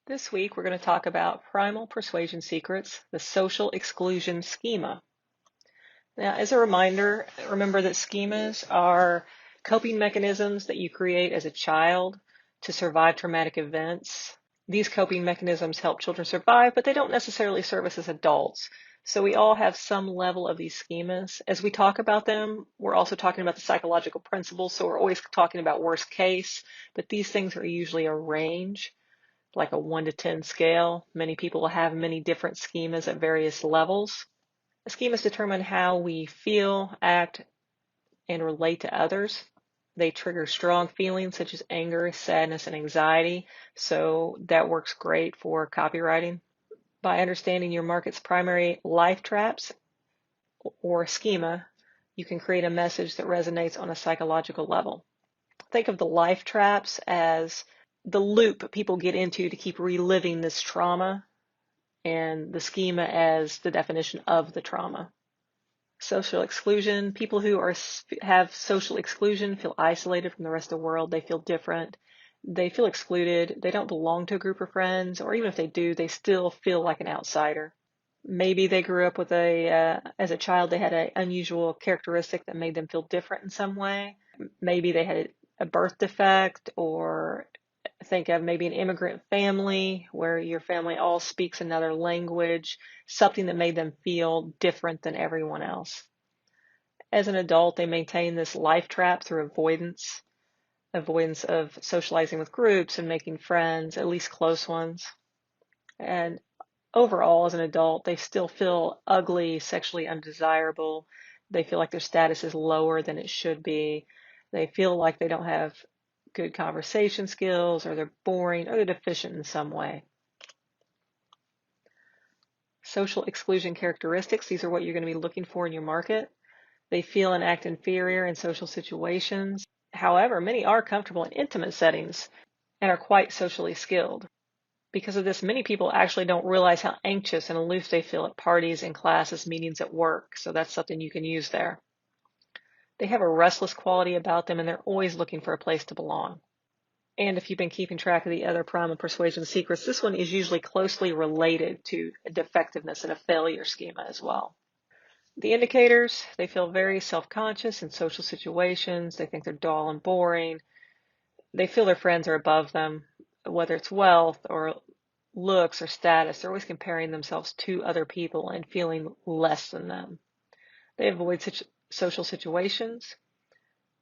This week, we're going to talk about Primal Persuasion Secrets, the Social Exclusion Schema. Now, as a reminder, remember that schemas are coping mechanisms that you create as a child to survive traumatic events. These coping mechanisms help children survive, but they don't necessarily serve us as adults. So we all have some level of these schemas. As we talk about them, we're also talking about the psychological principles, so we're always talking about worst case, but these things are usually a range, like a 1 to 10 scale. Many people will have many different schemas at various levels. The schemas determine how we feel, act, and relate to others. They trigger strong feelings such as anger, sadness, and anxiety. So that works great for copywriting. By understanding your market's primary life traps or schema, you can create a message that resonates on a psychological level. Think of the life traps as the loop people get into to keep reliving this trauma, and the schema as the definition of the trauma. Social exclusion, people who have social exclusion feel isolated from the rest of the world. They feel different. They feel excluded. They don't belong to a group of friends, or even if they do, they still feel like an outsider. Maybe they grew up with as a child, they had an unusual characteristic that made them feel different in some way. Maybe they had a birth defect, or think of maybe an immigrant family where your family all speaks another language, something that made them feel different than everyone else. As an adult, they maintain this life trap through avoidance of socializing with groups and making friends, at least close ones. And overall, as an adult, they still feel ugly, sexually undesirable. They feel like their status is lower than it should be. They feel like they don't have good conversation skills, or they're boring, or they're deficient in some way. Social exclusion characteristics, these are what you're going to be looking for in your market. They feel and act inferior in social situations. However, many are comfortable in intimate settings and are quite socially skilled. Because of this, many people actually don't realize how anxious and aloof they feel at parties, in classes, meetings at work. So that's something you can use there. They have a restless quality about them, and they're always looking for a place to belong. And if you've been keeping track of the other Primal Persuasion secrets, this one is usually closely related to a defectiveness and a failure schema as well. The indicators, they feel very self-conscious in social situations. They think they're dull and boring. They feel their friends are above them, whether it's wealth or looks or status. They're always comparing themselves to other people and feeling less than them. They avoid social situations.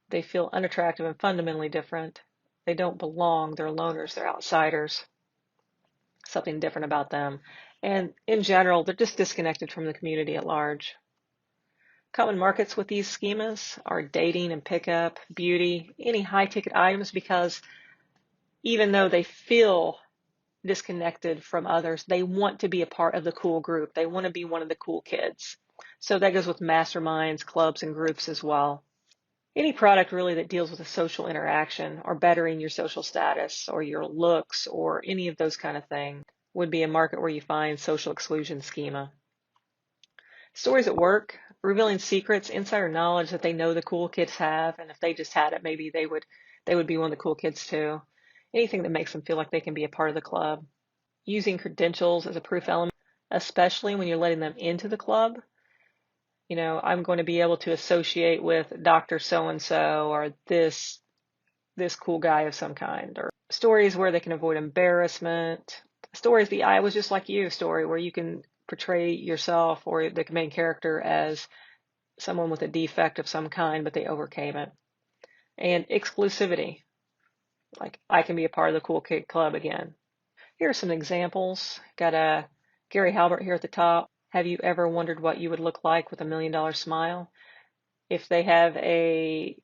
They feel unattractive and fundamentally different. They don't belong. They're loners. They're outsiders. Something different about them. And in general, they're just disconnected from the community at large. Common markets with these schemas are dating and pickup, beauty, any high-ticket items, because even though they feel disconnected from others, they want to be a part of the cool group. They want to be one of the cool kids. So that goes with masterminds, clubs, and groups as well. Any product really that deals with a social interaction or bettering your social status or your looks or any of those kind of things would be a market where you find social exclusion schema. Stories at work, revealing secrets, insider knowledge that they know the cool kids have, and if they just had it, maybe they would be one of the cool kids too. Anything that makes them feel like they can be a part of the club. Using credentials as a proof element, especially when you're letting them into the club. You know, I'm going to be able to associate with Dr. So-and-so or this cool guy of some kind. Or stories where they can avoid embarrassment. Stories, the I was just like you story, where you can portray yourself or the main character as someone with a defect of some kind, but they overcame it. And exclusivity, like I can be a part of the cool kid club again. Here are some examples. Got a Gary Halbert here at the top. Have you ever wondered what you would look like with $1 million smile? If they have a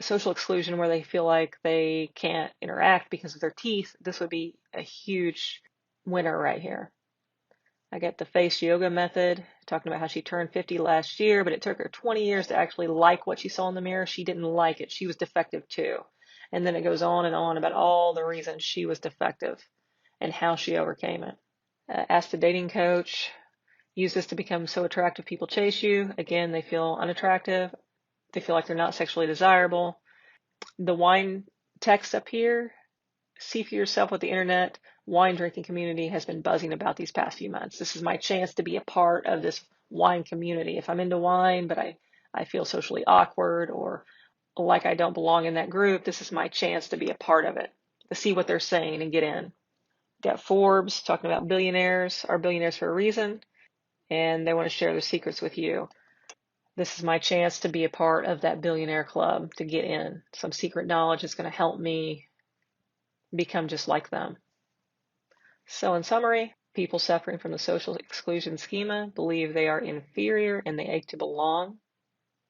social exclusion where they feel like they can't interact because of their teeth, this would be a huge winner right here. I got the face yoga method, talking about how she turned 50 last year, but it took her 20 years to actually like what she saw in the mirror. She didn't like it. She was defective too. And then it goes on and on about all the reasons she was defective and how she overcame it. Ask the dating coach. Use this to become so attractive people chase you. Again, they feel unattractive. They feel like they're not sexually desirable. The wine text up here. See for yourself what the internet wine drinking community has been buzzing about these past few months. This is my chance to be a part of this wine community. If I'm into wine, but I feel socially awkward or like I don't belong in that group, this is my chance to be a part of it, to see what they're saying and get in. Got Forbes talking about billionaires are billionaires for a reason, and they want to share their secrets with you. This is my chance to be a part of that billionaire club, to get in. Some secret knowledge is going to help me become just like them. So in summary, people suffering from the social exclusion schema believe they are inferior and they ache to belong.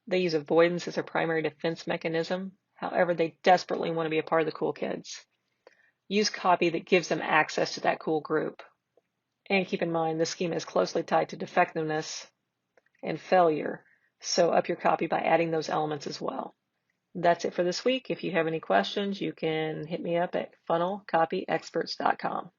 They use avoidance as their primary defense mechanism. However, they desperately want to be a part of the cool kids. Use copy that gives them access to that cool group. And keep in mind, this schema is closely tied to defectiveness and failure. So up your copy by adding those elements as well. That's it for this week. If you have any questions, you can hit me up at funnelcopyexperts.com.